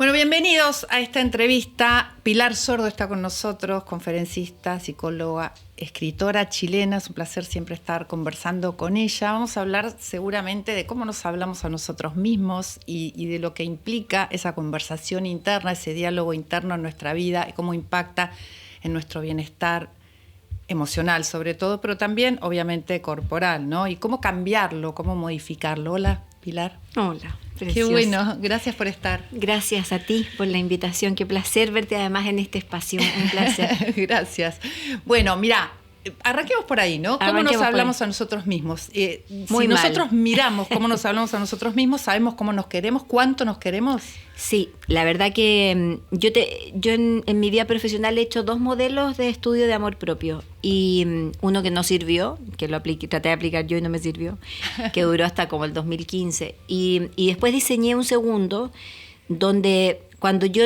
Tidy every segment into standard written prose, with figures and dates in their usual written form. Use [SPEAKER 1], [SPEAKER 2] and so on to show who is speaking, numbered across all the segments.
[SPEAKER 1] Bueno, bienvenidos a esta entrevista. Pilar Sordo está con nosotros, conferencista, psicóloga, escritora chilena. Es un placer siempre estar conversando con ella. Vamos a hablar seguramente de cómo nos hablamos a nosotros mismos y de lo que implica esa conversación interna, ese diálogo interno en nuestra vida y cómo impacta en nuestro bienestar emocional sobre todo, pero también obviamente corporal, ¿no? Y cómo cambiarlo, cómo modificarlo. Hola, Pilar.
[SPEAKER 2] Hola, preciosa.
[SPEAKER 1] Qué bueno, gracias por estar.
[SPEAKER 2] Gracias a ti por la invitación, qué placer verte además en este espacio, un placer.
[SPEAKER 1] Gracias. Bueno, mira, arranquemos por ahí, ¿no? ¿Cómo nos hablamos a nosotros mismos? Si nosotros miramos cómo nos hablamos a nosotros mismos, sabemos cómo nos queremos, cuánto nos queremos.
[SPEAKER 2] Sí, la verdad que yo en mi vida profesional he hecho 2 modelos de estudio de amor propio y uno que no sirvió, que lo traté de aplicar yo y no me sirvió, que duró hasta como el 2015 y después diseñé un segundo donde cuando yo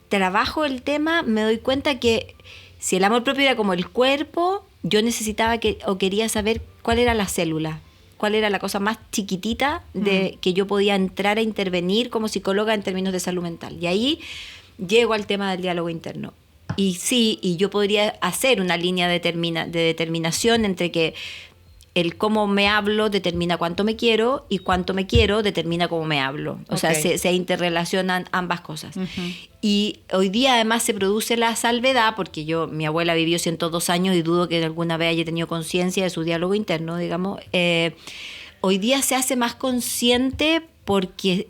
[SPEAKER 2] trabajo el tema me doy cuenta que si el amor propio era como el cuerpo, yo necesitaba quería saber cuál era la célula, cuál era la cosa más chiquitita que yo podía entrar a intervenir como psicóloga en términos de salud mental. Y ahí llego al tema del diálogo interno. Y sí, y yo podría hacer una línea de determinación entre que el cómo me hablo determina cuánto me quiero y cuánto me quiero determina cómo me hablo. O sea, se interrelacionan ambas cosas. Y hoy día además se produce la salvedad, porque mi abuela vivió 102 años y dudo que alguna vez haya tenido conciencia de su diálogo interno, digamos. Hoy día se hace más consciente porque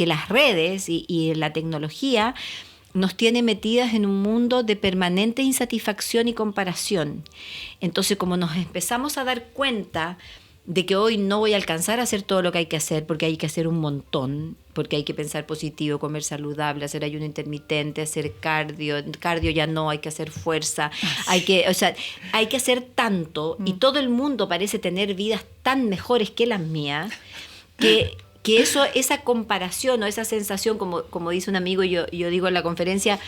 [SPEAKER 2] las redes y la tecnología nos tiene metidas en un mundo de permanente insatisfacción y comparación. Entonces, como nos empezamos a dar cuenta de que hoy no voy a alcanzar a hacer todo lo que hay que hacer, porque hay que hacer un montón, porque hay que pensar positivo, comer saludable, hacer ayuno intermitente, hacer cardio ya no, hay que hacer fuerza, hay que hacer tanto, y todo el mundo parece tener vidas tan mejores que las mías, que esa comparación o esa sensación, como dice un amigo, yo digo en la conferencia,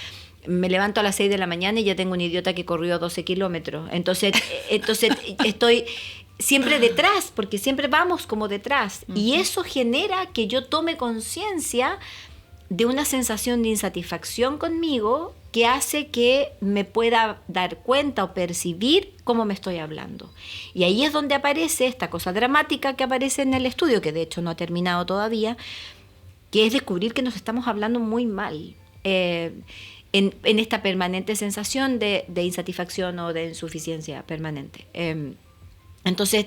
[SPEAKER 2] me levanto a las 6 de la mañana y ya tengo un idiota que corrió 12 kilómetros. Entonces estoy siempre detrás, porque siempre vamos como detrás. Y eso genera que yo tome conciencia de una sensación de insatisfacción conmigo que hace que me pueda dar cuenta o percibir cómo me estoy hablando. Y ahí es donde aparece esta cosa dramática que aparece en el estudio, que de hecho no ha terminado todavía, que es descubrir que nos estamos hablando muy mal. En esta permanente sensación de insatisfacción o de insuficiencia permanente. Entonces,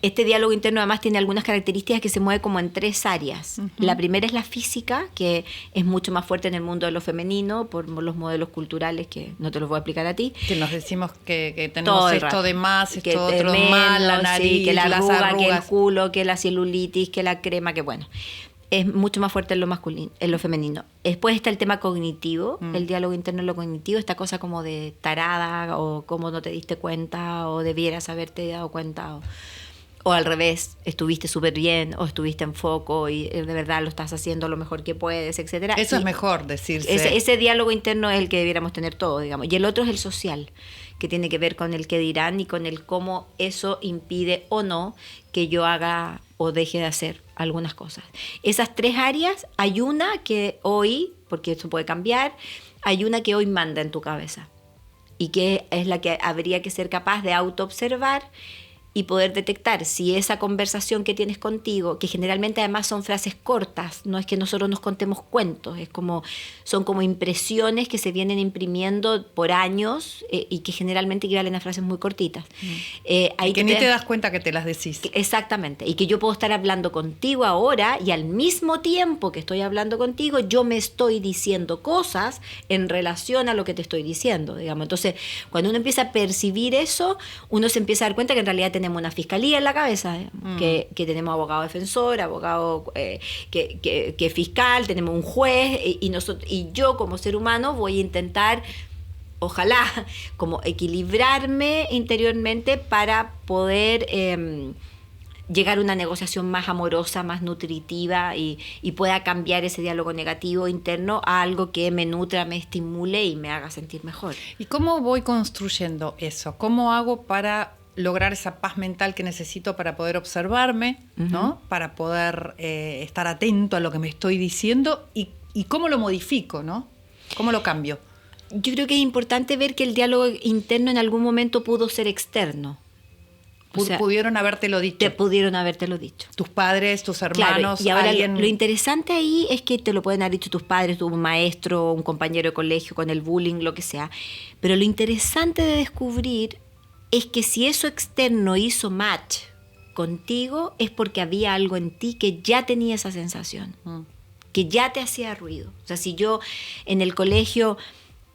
[SPEAKER 2] este diálogo interno además tiene algunas características que se mueve como en 3 áreas. Uh-huh. La primera es la física, que es mucho más fuerte en el mundo de lo femenino por los modelos culturales que no te los voy a explicar a ti.
[SPEAKER 1] Que nos decimos que tenemos esto de más, esto otro de más, la nariz,
[SPEAKER 2] sí, que la arruga,
[SPEAKER 1] las arrugas,
[SPEAKER 2] que el culo, que la celulitis, que la crema, que bueno. Es mucho más fuerte en lo masculino, en lo femenino. Después está el tema cognitivo, el diálogo interno en lo cognitivo, esta cosa como de tarada o cómo no te diste cuenta o debieras haberte dado cuenta o al revés, estuviste súper bien o estuviste en foco y de verdad lo estás haciendo lo mejor que puedes, etcétera.
[SPEAKER 1] Eso es mejor decirse.
[SPEAKER 2] Ese diálogo interno es el que debiéramos tener todos, digamos. Y el otro es el social, que tiene que ver con el qué dirán y con el cómo eso impide o no que yo haga o deje de hacer algunas cosas. Esas 3 áreas, hay una que hoy, porque esto puede cambiar, hay una que hoy manda en tu cabeza y que es la que habría que ser capaz de autoobservar y poder detectar si esa conversación que tienes contigo, que generalmente además son frases cortas, no es que nosotros nos contemos cuentos, son como impresiones que se vienen imprimiendo por años y que generalmente equivalen a frases muy cortitas.
[SPEAKER 1] Y que ni te das cuenta que te las decís.
[SPEAKER 2] Exactamente, y que yo puedo estar hablando contigo ahora y al mismo tiempo que estoy hablando contigo, yo me estoy diciendo cosas en relación a lo que te estoy diciendo, digamos. Entonces, cuando uno empieza a percibir eso, uno se empieza a dar cuenta que en realidad tenemos una fiscalía en la cabeza, que tenemos abogado defensor, abogado que fiscal, tenemos un juez y yo como ser humano voy a intentar, ojalá, como equilibrarme interiormente para poder llegar a una negociación más amorosa, más nutritiva y pueda cambiar ese diálogo negativo interno a algo que me nutra, me estimule y me haga sentir mejor.
[SPEAKER 1] ¿Y cómo voy construyendo eso? ¿Cómo hago para lograr esa paz mental que necesito para poder observarme, ¿no? Para poder estar atento a lo que me estoy diciendo y ¿Y cómo lo modifico, no? ¿Cómo lo cambio?
[SPEAKER 2] Yo creo que es importante ver que el diálogo interno en algún momento pudo ser externo. O sea,
[SPEAKER 1] pudieron habértelo dicho.
[SPEAKER 2] Pudieron habértelo dicho.
[SPEAKER 1] Tus padres, tus hermanos.
[SPEAKER 2] Claro, y ahora
[SPEAKER 1] alguien...
[SPEAKER 2] lo interesante ahí es que te lo pueden haber dicho tus padres, tu maestro, un compañero de colegio con el bullying, lo que sea. Pero lo interesante de descubrir es que si eso externo hizo match contigo, es porque había algo en ti que ya tenía esa sensación, que ya te hacía ruido. O sea, si yo en el colegio,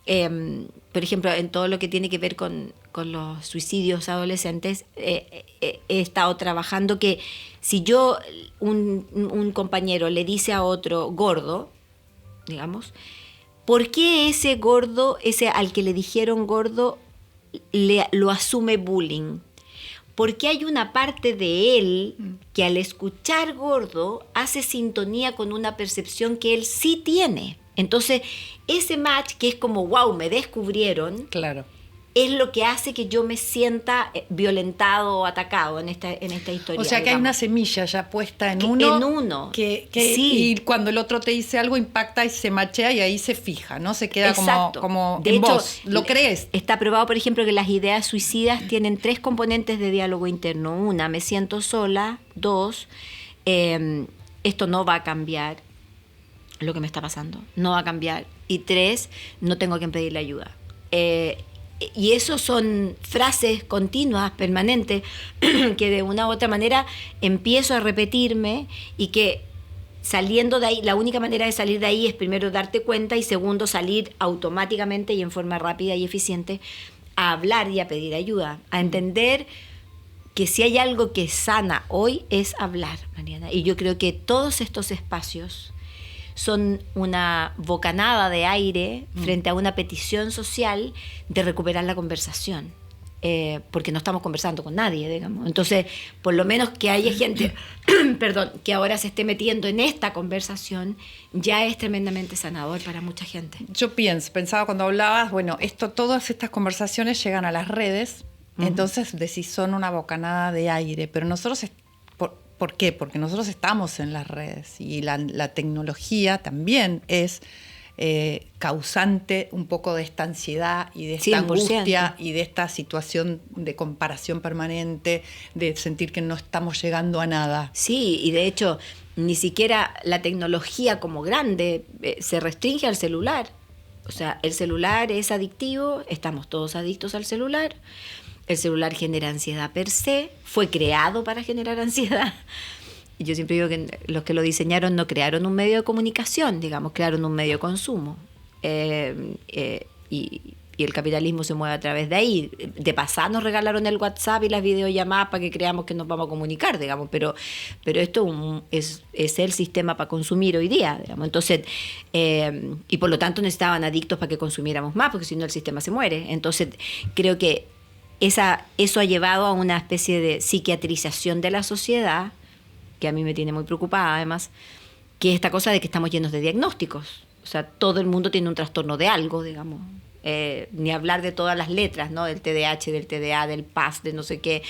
[SPEAKER 2] por ejemplo, en todo lo que tiene que ver con los suicidios adolescentes, he estado trabajando que si yo, un compañero le dice a otro gordo, digamos, ¿por qué ese gordo, ese al que le dijeron gordo, lo asume bullying? Porque hay una parte de él que al escuchar gordo hace sintonía con una percepción que él sí tiene. Entonces, ese match que es como, wow, me descubrieron,
[SPEAKER 1] claro,
[SPEAKER 2] es lo que hace que yo me sienta violentado o atacado en esta historia.
[SPEAKER 1] O sea, que digamos, hay una semilla ya puesta en uno. Que sí. Y cuando el otro te dice algo, impacta y se machea y ahí se fija, ¿no? Se queda como
[SPEAKER 2] de
[SPEAKER 1] en
[SPEAKER 2] hecho,
[SPEAKER 1] vos. ¿Lo crees?
[SPEAKER 2] Está probado, por ejemplo, que las ideas suicidas tienen 3 componentes de diálogo interno. 1, me siento sola. 2, esto no va a cambiar. Lo que me está pasando no va a cambiar. Y 3, no tengo que pedirle ayuda. Y eso son frases continuas, permanentes, que de una u otra manera empiezo a repetirme y que saliendo de ahí, la única manera de salir de ahí es primero darte cuenta y segundo salir automáticamente y en forma rápida y eficiente a hablar y a pedir ayuda, a entender que si hay algo que sana hoy es hablar, Mariana. Y yo creo que todos estos espacios son una bocanada de aire frente a una petición social de recuperar la conversación, porque no estamos conversando con nadie, digamos. Entonces, por lo menos que haya gente, perdón, que ahora se esté metiendo en esta conversación, ya es tremendamente sanador para mucha gente.
[SPEAKER 1] Yo pensaba cuando hablabas, bueno, todas estas conversaciones llegan a las redes, entonces decís son una bocanada de aire, pero nosotros... ¿Por qué? Porque nosotros estamos en las redes y la tecnología también es causante un poco de esta ansiedad y de esta
[SPEAKER 2] 100%.
[SPEAKER 1] angustia y de esta situación de comparación permanente, de sentir que no estamos llegando a nada.
[SPEAKER 2] Sí, y de hecho ni siquiera la tecnología como grande se restringe al celular. O sea, el celular es adictivo, estamos todos adictos al celular. El celular genera ansiedad per se, fue creado para generar ansiedad. Y yo siempre digo que los que lo diseñaron no crearon un medio de comunicación, digamos, crearon un medio de consumo. Y el capitalismo se mueve a través de ahí. De pasada nos regalaron el WhatsApp y las videollamadas para que creamos que nos vamos a comunicar, digamos, pero esto es el sistema para consumir hoy día, digamos. Entonces, y por lo tanto necesitaban adictos para que consumiéramos más, porque si no el sistema se muere. Entonces, creo que eso ha llevado a una especie de psiquiatrización de la sociedad, que a mí me tiene muy preocupada además, que es esta cosa de que estamos llenos de diagnósticos. O sea, todo el mundo tiene un trastorno de algo, digamos. Ni hablar de todas las letras, ¿no? Del TDAH, del TDA, del PAS, de no sé qué,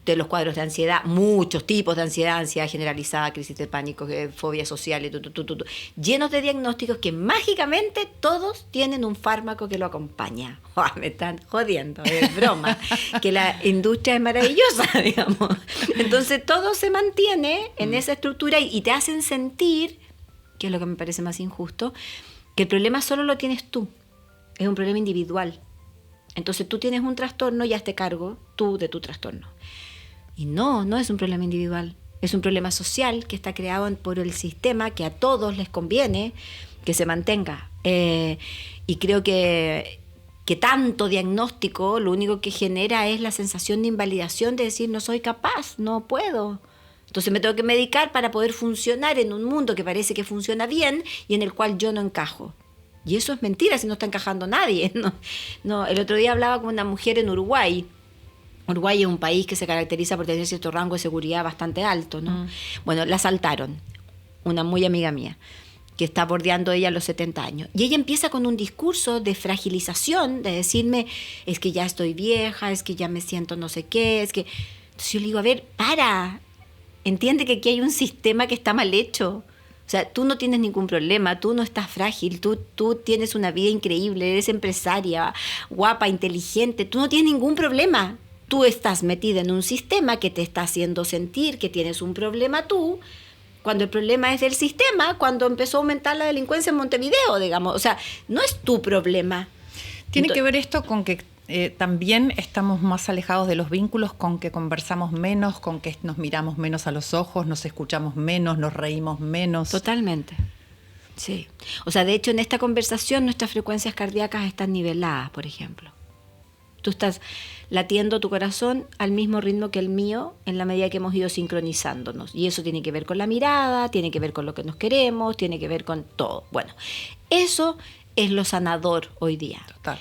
[SPEAKER 2] de los cuadros de ansiedad, muchos tipos de ansiedad generalizada, crisis de pánico, fobia social, llenos de diagnósticos que mágicamente todos tienen un fármaco que lo acompaña. Me están jodiendo, es broma, que la industria es maravillosa, digamos. Entonces todo se mantiene en esa estructura y te hacen sentir, que es lo que me parece más injusto, que el problema solo lo tienes tú. Es un problema individual. Entonces tú tienes un trastorno y hazte cargo tú de tu trastorno. Y no es un problema individual. Es un problema social que está creado por el sistema que a todos les conviene que se mantenga. Y creo que tanto diagnóstico lo único que genera es la sensación de invalidación, de decir no soy capaz, no puedo. Entonces me tengo que medicar para poder funcionar en un mundo que parece que funciona bien y en el cual yo no encajo. Y eso es mentira si no está encajando nadie. No, el otro día hablaba con una mujer en Uruguay. Uruguay es un país que se caracteriza por tener cierto rango de seguridad bastante alto, ¿no? Bueno, la asaltaron, una muy amiga mía, que está bordeando ella los 70 años. Y ella empieza con un discurso de fragilización, de decirme, es que ya estoy vieja, es que ya me siento no sé qué, es que... Entonces yo le digo, a ver, entiende que aquí hay un sistema que está mal hecho. O sea, tú no tienes ningún problema, tú no estás frágil, tú tienes una vida increíble, eres empresaria, guapa, inteligente, tú no tienes ningún problema. Tú estás metida en un sistema que te está haciendo sentir que tienes un problema tú, cuando el problema es del sistema, cuando empezó a aumentar la delincuencia en Montevideo, digamos. O sea, no es tu problema.
[SPEAKER 1] Tiene que ver esto con que también estamos más alejados de los vínculos, con que conversamos menos, con que nos miramos menos a los ojos, nos escuchamos menos, nos reímos menos.
[SPEAKER 2] Totalmente. Sí. O sea, de hecho, en esta conversación nuestras frecuencias cardíacas están niveladas, por ejemplo. Tú estás latiendo tu corazón al mismo ritmo que el mío en la medida que hemos ido sincronizándonos. Y eso tiene que ver con la mirada, tiene que ver con lo que nos queremos, tiene que ver con todo. Bueno, eso es lo sanador hoy día.
[SPEAKER 1] Total.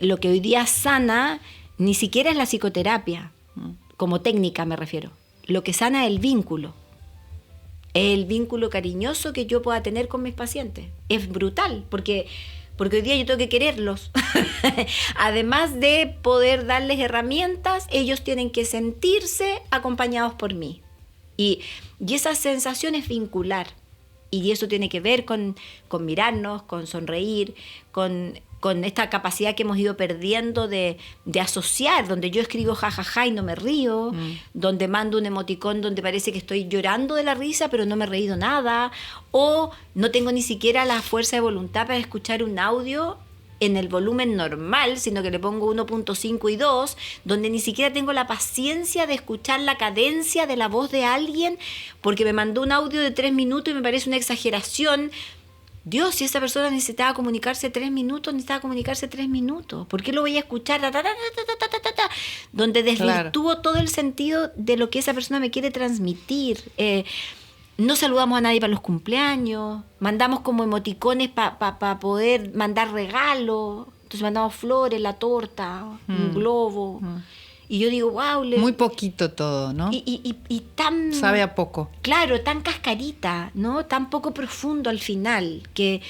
[SPEAKER 2] Lo que hoy día sana ni siquiera es la psicoterapia, como técnica me refiero. Lo que sana es el vínculo. El vínculo cariñoso que yo pueda tener con mis pacientes. Es brutal, porque hoy día yo tengo que quererlos. Además de poder darles herramientas, ellos tienen que sentirse acompañados por mí. Y esa sensación es vincular. Y eso tiene que ver con mirarnos, con sonreír, con esta capacidad que hemos ido perdiendo de asociar, donde yo escribo jajaja y no me río, donde mando un emoticón donde parece que estoy llorando de la risa pero no me he reído nada, o no tengo ni siquiera la fuerza de voluntad para escuchar un audio en el volumen normal, sino que le pongo 1.5 y 2, donde ni siquiera tengo la paciencia de escuchar la cadencia de la voz de alguien porque me mandó un audio de 3 minutos y me parece una exageración. Dios, si esa persona necesitaba comunicarse 3 minutos, necesitaba comunicarse 3 minutos. ¿Por qué lo voy a escuchar? Donde desvirtúo todo el sentido de lo que esa persona me quiere transmitir. No saludamos a nadie para los cumpleaños, mandamos como emoticones para poder mandar regalos. Entonces mandamos flores, la torta, un globo. Y yo digo, wow.
[SPEAKER 1] Muy poquito todo, ¿no?
[SPEAKER 2] Y tan...
[SPEAKER 1] Sabe a poco.
[SPEAKER 2] Claro, tan cascarita, ¿no? Tan poco profundo al final, que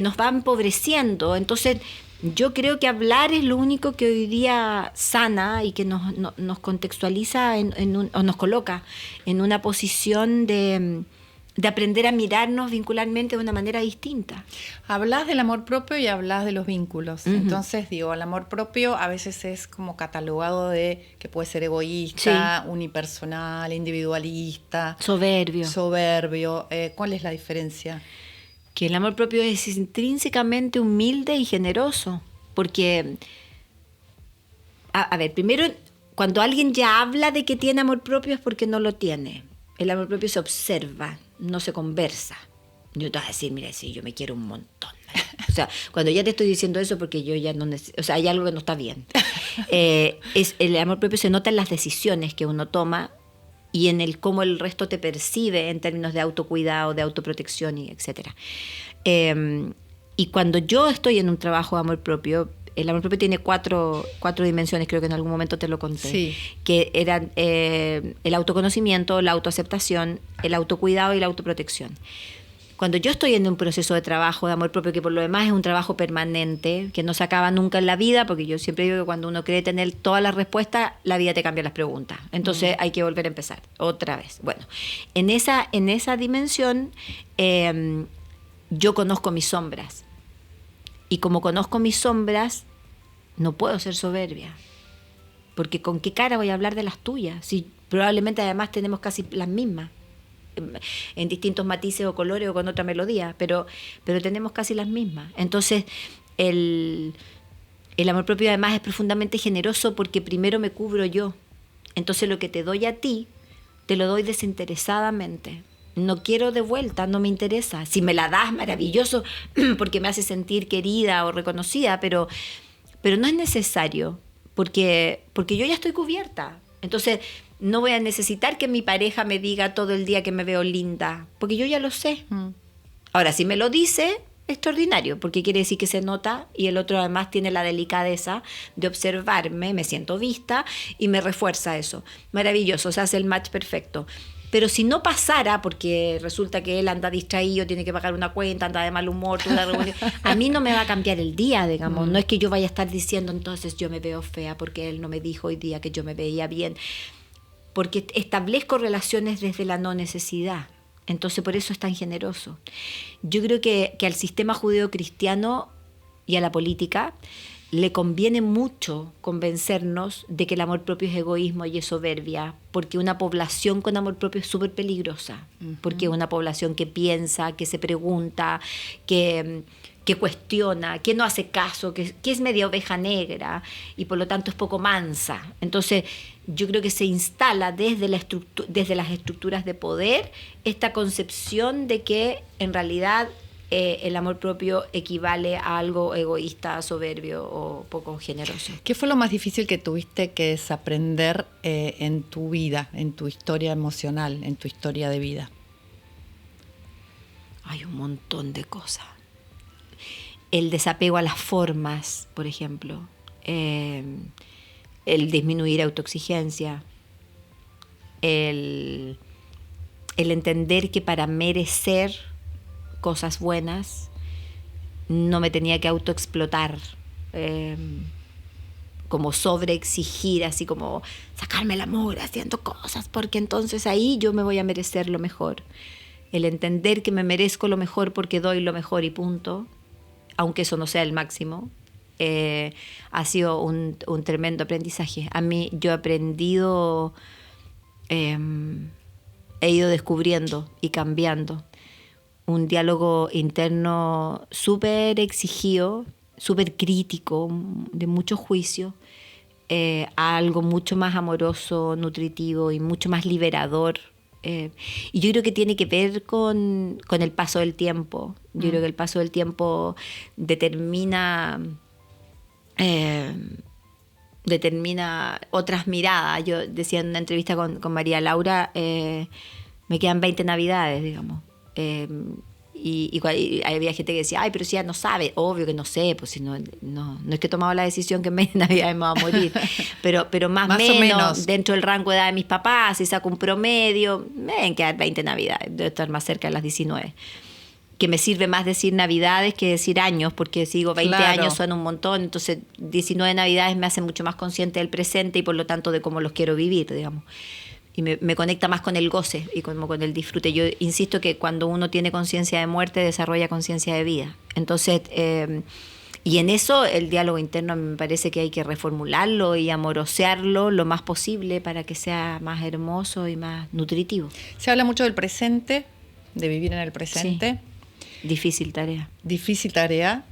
[SPEAKER 2] nos va empobreciendo. Entonces, yo creo que hablar es lo único que hoy día sana y que nos contextualiza o nos coloca en una posición de aprender a mirarnos vincularmente de una manera distinta.
[SPEAKER 1] Hablas del amor propio y hablas de los vínculos. Entonces, digo, el amor propio a veces es como catalogado de que puede ser egoísta, unipersonal, individualista. Soberbio. ¿Cuál es la diferencia?
[SPEAKER 2] Que el amor propio es intrínsecamente humilde y generoso. Porque, a ver, primero, cuando alguien ya habla de que tiene amor propio es porque no lo tiene. El amor propio se observa, no se conversa. Yo te voy a decir, mira, sí, yo me quiero un montón. O sea, cuando ya te estoy diciendo eso porque yo ya no necesito, o sea, hay algo que no está bien. El amor propio se nota en las decisiones que uno toma y en el cómo el resto te percibe en términos de autocuidado, de autoprotección, y etcétera. Y cuando yo estoy en un trabajo de amor propio, el amor propio tiene cuatro dimensiones, creo que en algún momento te lo conté,
[SPEAKER 1] sí.
[SPEAKER 2] Que eran el autoconocimiento, la autoaceptación, el autocuidado y la autoprotección. Cuando yo estoy en un proceso de trabajo de amor propio, que por lo demás es un trabajo permanente, que no se acaba nunca en la vida, porque yo siempre digo que cuando uno cree tener todas las respuestas, la vida te cambia las preguntas. Entonces hay que volver a empezar otra vez. Bueno, en esa dimensión yo conozco mis sombras. Y como conozco mis sombras, no puedo ser soberbia. Porque ¿con qué cara voy a hablar de las tuyas? Si probablemente además tenemos casi las mismas, en distintos matices o colores o con otra melodía, pero tenemos casi las mismas. Entonces, el amor propio además es profundamente generoso porque primero me cubro yo. Entonces lo que te doy a ti, te lo doy desinteresadamente. No quiero de vuelta, no me interesa. Si me la das, maravilloso, porque me hace sentir querida o reconocida, pero no es necesario, porque yo ya estoy cubierta. Entonces, no voy a necesitar que mi pareja me diga todo el día que me veo linda, porque yo ya lo sé. Ahora, si me lo dice, extraordinario, porque quiere decir que se nota y el otro además tiene la delicadeza de observarme, me siento vista y me refuerza eso. Maravilloso, se hace el match perfecto. Pero si no pasara, porque resulta que él anda distraído, tiene que pagar una cuenta, anda de mal humor, a mí no me va a cambiar el día, digamos. No es que yo vaya a estar diciendo, entonces yo me veo fea porque él no me dijo hoy día que yo me veía bien. Porque establezco relaciones desde la no necesidad. Entonces por eso es tan generoso. Yo creo que al sistema judeo-cristiano y a la política le conviene mucho convencernos de que el amor propio es egoísmo y es soberbia, porque una población con amor propio es súper peligrosa, porque es una población que piensa, que se pregunta, que cuestiona, que no hace caso, que es media oveja negra y por lo tanto es poco mansa. Entonces yo creo que se instala desde las estructuras de poder esta concepción de que en realidad el amor propio equivale a algo egoísta, soberbio o poco generoso.
[SPEAKER 1] ¿Qué fue lo más difícil que tuviste que desaprender en tu vida, en tu historia emocional, en tu historia de vida?
[SPEAKER 2] Hay un montón de cosas. El desapego a las formas, por ejemplo. El disminuir autoexigencia. El entender que para merecer cosas buenas no me tenía que autoexplotar, como sobreexigir, así como sacarme el amor haciendo cosas, porque entonces ahí yo me voy a merecer lo mejor. El entender que me merezco lo mejor porque doy lo mejor y punto, aunque eso no sea el máximo, ha sido un tremendo aprendizaje. A mí yo he aprendido, he ido descubriendo y cambiando un diálogo interno súper exigido, súper crítico, de mucho juicio, a algo mucho más amoroso, nutritivo y mucho más liberador. Y yo creo que tiene que ver con el paso del tiempo. Yo creo que el paso del tiempo determina otras miradas. Yo decía en una entrevista con María Laura, me quedan 20 navidades, digamos. Y había gente que decía, ay, pero si ya no sabe. Obvio que no sé, pues si no es que he tomado la decisión que en 20 navidades me va a morir, pero más o menos dentro del rango de edad de mis papás, si saco un promedio, me deben quedar 20 navidades, debo estar más cerca de las 19. Que me sirve más decir navidades que decir años, porque si digo 20 años suena un montón, entonces 19 navidades me hace mucho más consciente del presente y por lo tanto de cómo los quiero vivir, digamos. Y me conecta más con el goce y como con el disfrute. Yo insisto que cuando uno tiene conciencia de muerte, desarrolla conciencia de vida. Entonces, y en eso el diálogo interno me parece que hay que reformularlo y amorosearlo lo más posible para que sea más hermoso y más nutritivo.
[SPEAKER 1] Se habla mucho del presente, de vivir en el presente.
[SPEAKER 2] Sí. Difícil tarea.
[SPEAKER 1] Difícil tarea.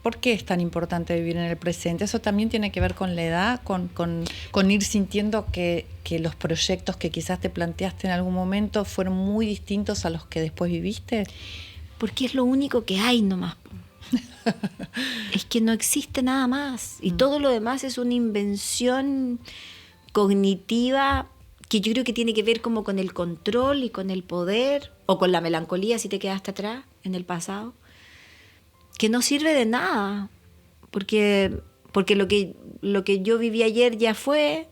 [SPEAKER 1] ¿Por qué es tan importante vivir en el presente? Eso también tiene que ver con la edad, con ir sintiendo que los proyectos que quizás te planteaste en algún momento fueron muy distintos a los que después viviste.
[SPEAKER 2] Porque es lo único que hay nomás. Es que no existe nada más. Y todo lo demás es una invención cognitiva que yo creo que tiene que ver como con el control y con el poder, o con la melancolía si te quedaste atrás en el pasado, que no sirve de nada, porque lo que yo viví ayer ya fue,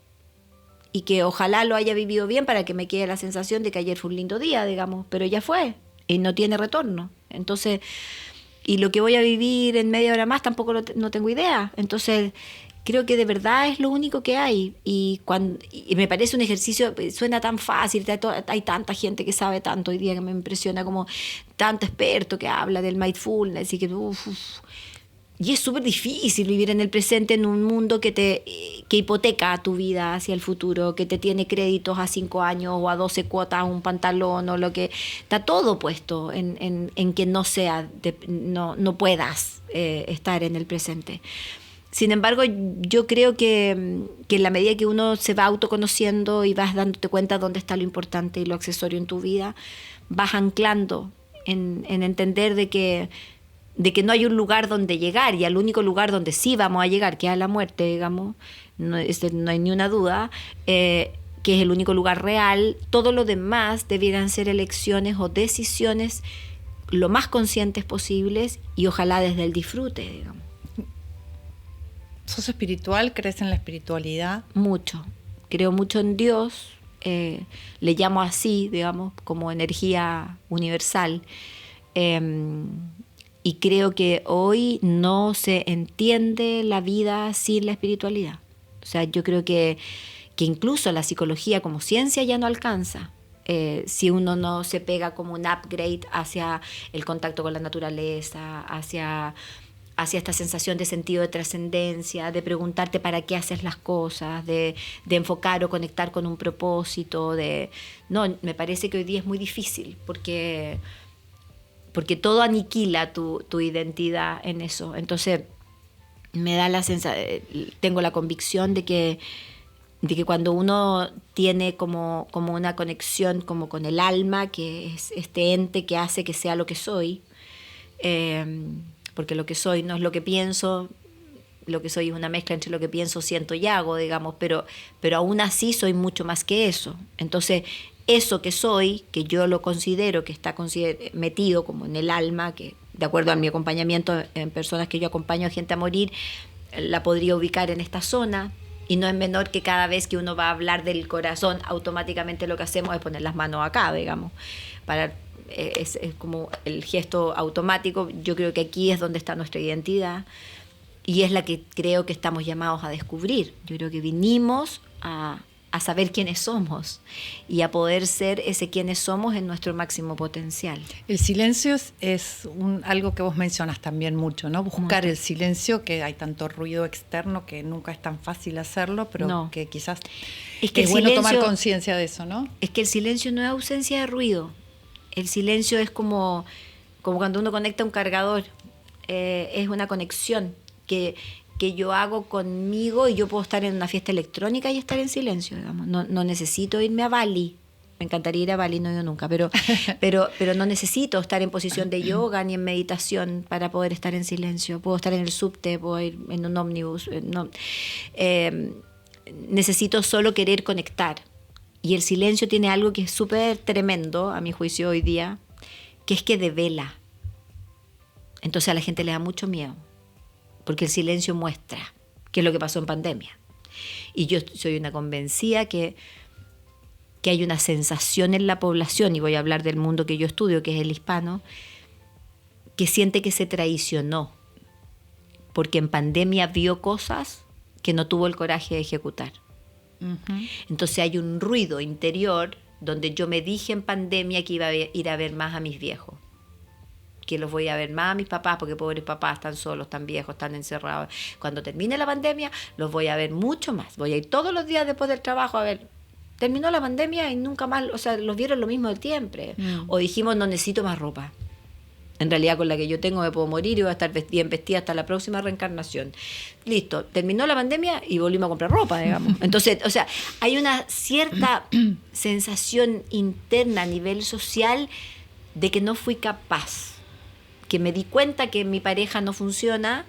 [SPEAKER 2] y que ojalá lo haya vivido bien para que me quede la sensación de que ayer fue un lindo día, digamos, pero ya fue, y no tiene retorno. Entonces, y lo que voy a vivir en media hora más tampoco no tengo idea. Entonces, creo que de verdad es lo único que hay. Y me parece un ejercicio, suena tan fácil, hay tanta gente que sabe tanto hoy día que me impresiona, como tanto experto que habla del mindfulness y que y es súper difícil vivir en el presente en un mundo que hipoteca tu vida hacia el futuro, que te tiene créditos a 5 años o a 12 cuotas un pantalón, o lo que está todo puesto en que no puedas estar en el presente. Sin embargo, yo creo que en la medida que uno se va autoconociendo y vas dándote cuenta dónde está lo importante y lo accesorio en tu vida, vas anclando en entender de que no hay un lugar donde llegar, y al único lugar donde sí vamos a llegar, que es a la muerte, digamos, no hay ni una duda, que es el único lugar real. Todo lo demás debieran ser elecciones o decisiones lo más conscientes posibles y ojalá desde el disfrute, digamos.
[SPEAKER 1] ¿Sos espiritual? ¿Crees en la espiritualidad?
[SPEAKER 2] Mucho. Creo mucho en Dios. Le llamo así, digamos, como energía universal. Y creo que hoy no se entiende la vida sin la espiritualidad. O sea, yo creo que incluso la psicología como ciencia ya no alcanza. si uno no se pega como un upgrade hacia el contacto con la naturaleza, hacia esta sensación de sentido de trascendencia, de preguntarte para qué haces las cosas, de enfocar o conectar con un propósito. No, me parece que hoy día es muy difícil porque todo aniquila tu identidad en eso. Entonces, me da tengo la convicción de que cuando uno tiene como una conexión como con el alma, que es este ente que hace que sea lo que soy, porque lo que soy no es lo que pienso, lo que soy es una mezcla entre lo que pienso, siento y hago, digamos, pero aún así soy mucho más que eso. Entonces, eso que soy, que yo lo considero que está metido como en el alma, que de acuerdo a mi acompañamiento en personas que yo acompaño a gente a morir, la podría ubicar en esta zona. Y no es menor que cada vez que uno va a hablar del corazón, automáticamente lo que hacemos es poner las manos acá, digamos. Es como el gesto automático. Yo creo que aquí es donde está nuestra identidad y es la que creo que estamos llamados a descubrir. Yo creo que vinimos a saber quiénes somos y a poder ser ese quiénes somos en nuestro máximo potencial.
[SPEAKER 1] El silencio es algo que vos mencionas también mucho, ¿no? Buscar el silencio, que hay tanto ruido externo que nunca es tan fácil hacerlo, pero que quizás es bueno tomar conciencia de eso, ¿no?
[SPEAKER 2] Es que el silencio no es ausencia de ruido. El silencio es como cuando uno conecta un cargador. Es una conexión que yo hago conmigo y yo puedo estar en una fiesta electrónica y estar en silencio, digamos. No necesito irme a Bali. Me encantaría ir a Bali, no he ido nunca, pero no necesito estar en posición de yoga ni en meditación para poder estar en silencio. Puedo estar en el subte, puedo ir en un ómnibus. Necesito solo querer conectar. Y el silencio tiene algo que es súper tremendo, a mi juicio hoy día, que es que devela. Entonces a la gente le da mucho miedo, porque el silencio muestra qué es lo que pasó en pandemia. Y yo soy una convencida que hay una sensación en la población, y voy a hablar del mundo que yo estudio, que es el hispano, que siente que se traicionó, porque en pandemia vio cosas que no tuvo el coraje de ejecutar. Uh-huh. Entonces hay un ruido interior donde yo me dije en pandemia que iba a ir a ver más a mis viejos, que los voy a ver más a mis papás, porque pobres papás están solos, están viejos, están encerrados. Cuando termine la pandemia, los voy a ver mucho más. Voy a ir todos los días después del trabajo a ver. Terminó la pandemia y nunca más, o sea, los vieron lo mismo de siempre. O dijimos, no necesito más ropa. En realidad, con la que yo tengo me puedo morir y voy a estar bien vestida hasta la próxima reencarnación. Listo, terminó la pandemia y volvimos a comprar ropa, digamos. Entonces, o sea, hay una cierta sensación interna a nivel social de que no fui capaz, que me di cuenta que mi pareja no funciona,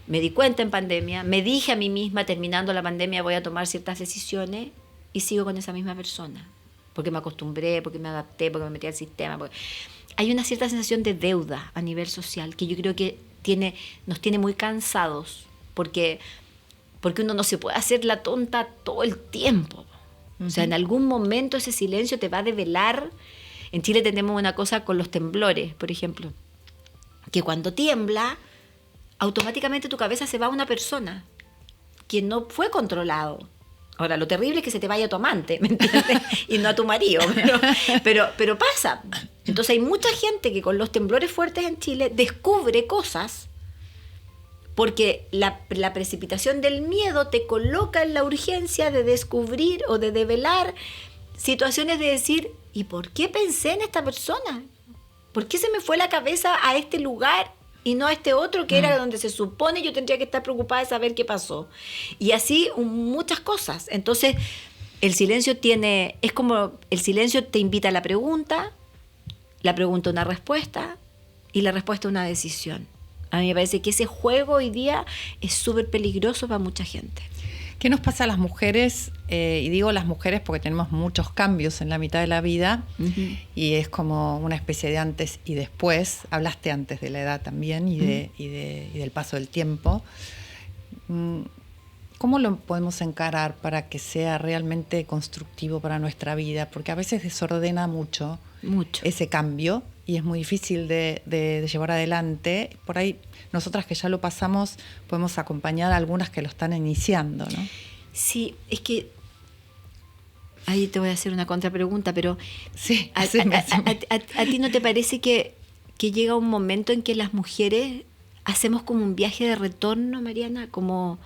[SPEAKER 2] me di cuenta en pandemia, me dije a mí misma, terminando la pandemia voy a tomar ciertas decisiones y sigo con esa misma persona, porque me acostumbré, porque me adapté, porque me metí al sistema. Hay una cierta sensación de deuda a nivel social que yo creo que nos tiene muy cansados, porque uno no se puede hacer la tonta todo el tiempo. Uh-huh. O sea, en algún momento ese silencio te va a develar. En Chile tenemos una cosa con los temblores, por ejemplo, que cuando tiembla, automáticamente tu cabeza se va a una persona que no fue controlado. Ahora, lo terrible es que se te vaya a tu amante, ¿me entiendes? Y no a tu marido, pero pasa. Entonces hay mucha gente que con los temblores fuertes en Chile descubre cosas porque la precipitación del miedo te coloca en la urgencia de descubrir o de develar situaciones de decir, ¿y por qué pensé en esta persona? ¿Por qué se me fue la cabeza a este lugar y no a este otro que era donde se supone yo tendría que estar preocupada de saber qué pasó? Y así muchas cosas. Entonces, el silencio es como el silencio te invita a la pregunta una respuesta y la respuesta una decisión. A mí me parece que ese juego hoy día es súper peligroso para mucha gente.
[SPEAKER 1] ¿Qué nos pasa a las mujeres? Y digo las mujeres porque tenemos muchos cambios en la mitad de la vida. Uh-huh. Y es como una especie de antes y después. Hablaste antes de la edad también y del paso del tiempo. ¿Cómo lo podemos encarar para que sea realmente constructivo para nuestra vida? Porque a veces desordena mucho ese cambio y es muy difícil de llevar adelante. Por ahí, nosotras que ya lo pasamos, podemos acompañar a algunas que lo están iniciando, ¿no?
[SPEAKER 2] Sí, es que Ahí te voy a hacer una contrapregunta, pero
[SPEAKER 1] Sí,
[SPEAKER 2] ¿a ti no te parece que llega un momento en que las mujeres hacemos como un viaje de retorno, Mariana? Como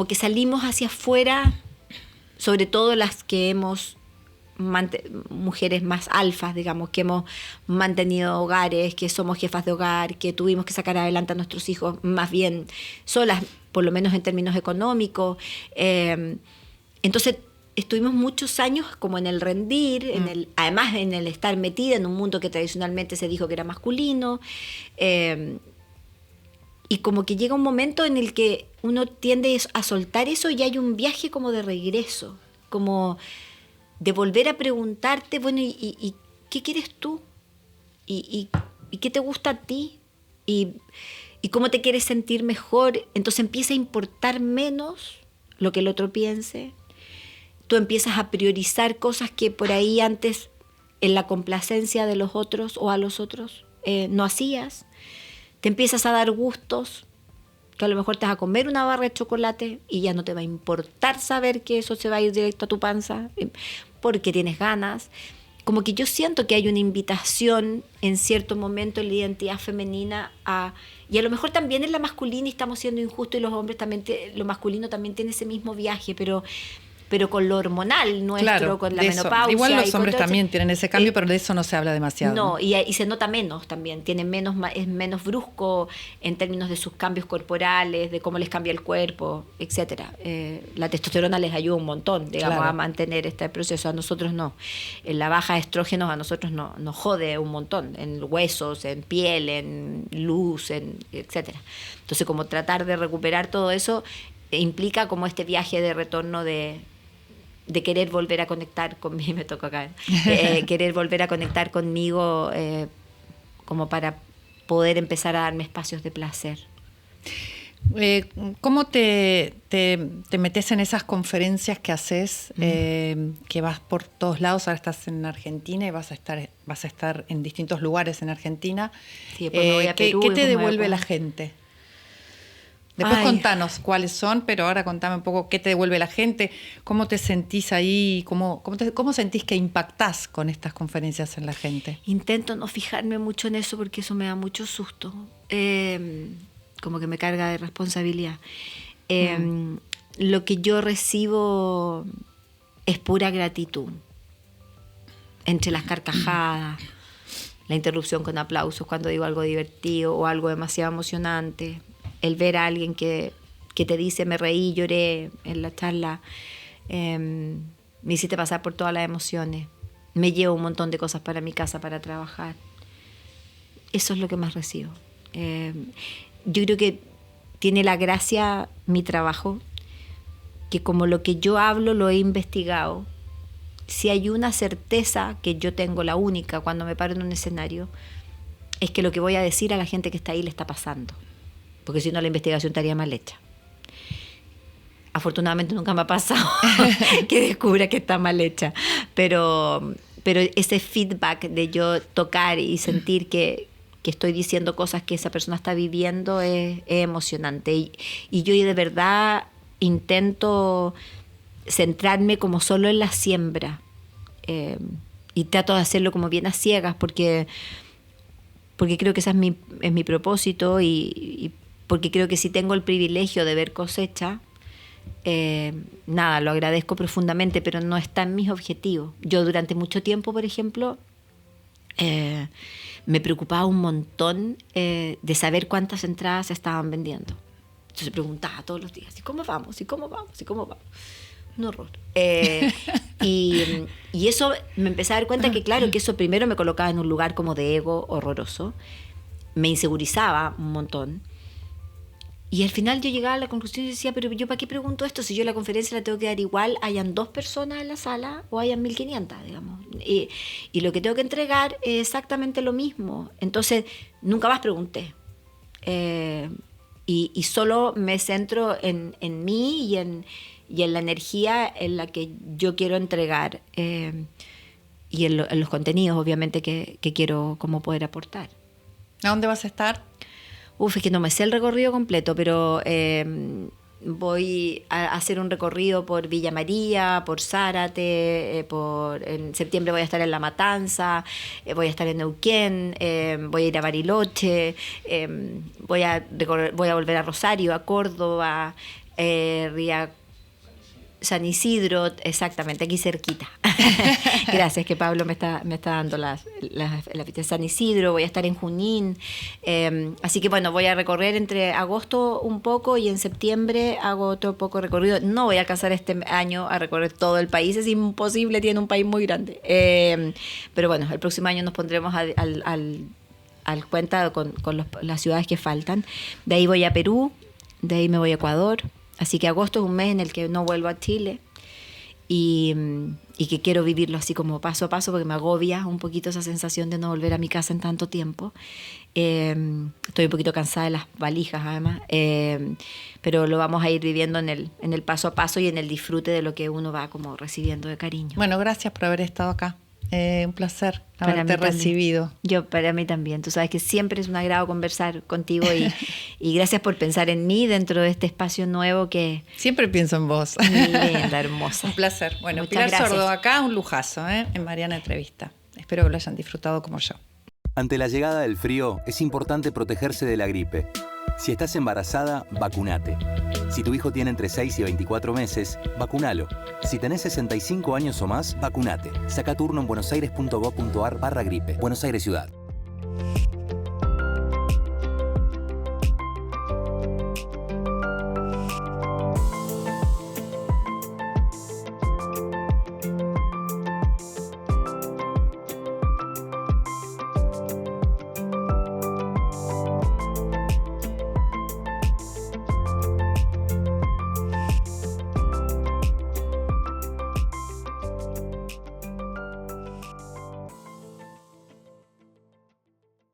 [SPEAKER 2] que salimos hacia afuera, sobre todo las que hemos mujeres más alfas, digamos, que hemos mantenido hogares, que somos jefas de hogar, que tuvimos que sacar adelante a nuestros hijos más bien solas, por lo menos en términos económicos. Entonces estuvimos muchos años como en el rendir, además en el estar metida en un mundo que tradicionalmente se dijo que era masculino, y como que llega un momento en el que uno tiende a soltar eso y hay un viaje como de regreso, como de volver a preguntarte, bueno, ¿y qué quieres tú? ¿Y qué te gusta a ti? ¿Y cómo te quieres sentir mejor? Entonces empieza a importar menos lo que el otro piense. Tú empiezas a priorizar cosas que por ahí antes, en la complacencia de los otros o a los otros, no hacías. Te empiezas a dar gustos, que a lo mejor te vas a comer una barra de chocolate y ya no te va a importar saber que eso se va a ir directo a tu panza, porque tienes ganas. Como que yo siento que hay una invitación en cierto momento en la identidad femenina y a lo mejor también en la masculina, y estamos siendo injustos, y los hombres también, lo masculino también tiene ese mismo viaje, pero con lo hormonal nuestro, claro, con la menopausia.
[SPEAKER 1] Igual los hombres también tienen ese cambio, pero de eso no se habla demasiado.
[SPEAKER 2] No, y se nota menos también, es menos brusco en términos de sus cambios corporales, de cómo les cambia el cuerpo, etcétera. La testosterona les ayuda un montón, digamos, claro, a mantener este proceso. A nosotros no. La baja de estrógenos a nosotros nos jode un montón, en huesos, en piel, en luz, etcétera. Entonces, como tratar de recuperar todo eso implica como este viaje de retorno de querer volver a conectar conmigo, me tocó acá, querer volver a conectar conmigo como para poder empezar a darme espacios de placer.
[SPEAKER 1] ¿Cómo te metes en esas conferencias que haces, que vas por todos lados? Ahora estás en Argentina y vas a estar en distintos lugares en Argentina.
[SPEAKER 2] Sí, me voy a Perú,
[SPEAKER 1] ¿Qué te devuelve la gente? Después contanos cuáles son, pero ahora contame un poco qué te devuelve la gente, cómo te sentís ahí, cómo sentís que impactás con estas conferencias en la gente.
[SPEAKER 2] Intento no fijarme mucho en eso porque eso me da mucho susto, como que me carga de responsabilidad. Lo que yo recibo es pura gratitud, entre las carcajadas, la interrupción con aplausos cuando digo algo divertido o algo demasiado emocionante. El ver a alguien que te dice, me reí, lloré en la charla, me hiciste pasar por todas las emociones, me llevo un montón de cosas para mi casa, para trabajar. Eso es lo que más recibo. Yo creo que tiene la gracia mi trabajo, que como lo que yo hablo lo he investigado, si hay una certeza que yo tengo, la única, cuando me paro en un escenario, es que lo que voy a decir a la gente que está ahí le está pasando. Porque si no la investigación estaría mal hecha. Afortunadamente nunca me ha pasado que descubra que está mal hecha, pero ese feedback de yo tocar y sentir que estoy diciendo cosas que esa persona está viviendo es emocionante. Y yo de verdad intento centrarme como solo en la siembra, y trato de hacerlo como bien a ciegas porque creo que ese es mi propósito y porque creo que si tengo el privilegio de ver cosecha, lo agradezco profundamente, pero no está en mis objetivos. Yo durante mucho tiempo, por ejemplo, me preocupaba un montón de saber cuántas entradas se estaban vendiendo. Entonces preguntaba todos los días, ¿y cómo vamos? ¿Y cómo vamos? ¿Y cómo vamos? Un horror. Y eso me empecé a dar cuenta que, claro, que eso primero me colocaba en un lugar como de ego horroroso, me insegurizaba un montón. Y al final yo llegaba a la conclusión y decía, pero yo ¿para qué pregunto esto? Si yo la conferencia la tengo que dar igual, hayan 2 personas en la sala o hayan 1.500, digamos. Y lo que tengo que entregar es exactamente lo mismo. Entonces, nunca más pregunté. Y solo me centro en mí y en la energía en la que yo quiero entregar. Y en los contenidos, obviamente, que quiero como poder aportar.
[SPEAKER 1] ¿A dónde vas a estar?
[SPEAKER 2] Es que no me sé el recorrido completo, pero voy a hacer un recorrido por Villa María, por Zárate, en septiembre voy a estar en La Matanza, voy a estar en Neuquén, voy a ir a Bariloche, voy a volver a Rosario, a Córdoba, San Isidro, exactamente, aquí cerquita. Gracias, que Pablo me está dando las pistas de San Isidro, voy a estar en Junín. Así que bueno, voy a recorrer entre agosto un poco y en septiembre hago otro poco recorrido. No voy a alcanzar este año a recorrer todo el país, es imposible, tiene un país muy grande. Pero bueno, el próximo año nos pondremos al cuenta con las ciudades que faltan. De ahí voy a Perú, de ahí me voy a Ecuador. Así que agosto es un mes en el que no vuelvo a Chile y que quiero vivirlo así como paso a paso porque me agobia un poquito esa sensación de no volver a mi casa en tanto tiempo. Estoy un poquito cansada de las valijas además, pero lo vamos a ir viviendo en el paso a paso y en el disfrute de lo que uno va como recibiendo de cariño.
[SPEAKER 1] Bueno, gracias por haber estado acá. Un placer haberte recibido.
[SPEAKER 2] Para mí también. Tú sabes que siempre es un agrado conversar contigo y gracias por pensar en mí dentro de este espacio nuevo que...
[SPEAKER 1] Siempre pienso en vos.
[SPEAKER 2] Linda, hermosa.
[SPEAKER 1] Un placer. Bueno,
[SPEAKER 2] Muchas
[SPEAKER 1] Pilar
[SPEAKER 2] gracias.
[SPEAKER 1] Sordo acá, un lujazo, en Mariana Entrevista. Espero que lo hayan disfrutado como yo.
[SPEAKER 3] Ante la llegada del frío, es importante protegerse de la gripe. Si estás embarazada, vacunate. Si tu hijo tiene entre 6 y 24 meses, vacunalo. Si tenés 65 años o más, vacunate. Saca turno en buenosaires.gov.ar/gripe. Buenos Aires Ciudad.